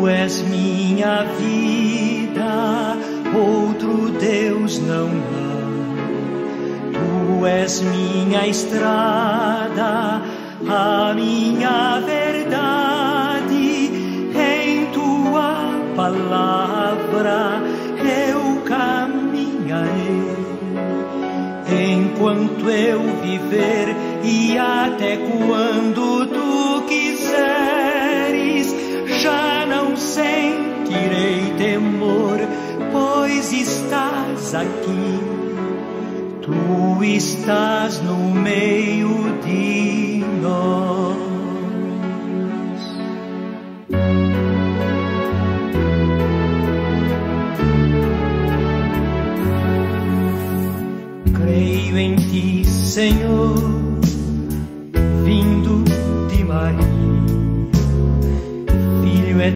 és minha vida, outro Deus não há. Tu és minha estrada, a minha verdade. Em tua palavra eu caminharei, enquanto eu viver e até quando tu quiseres. Já não sentirei temor, pois estás aqui. Tu estás no meio de nós. Creio em ti, Senhor,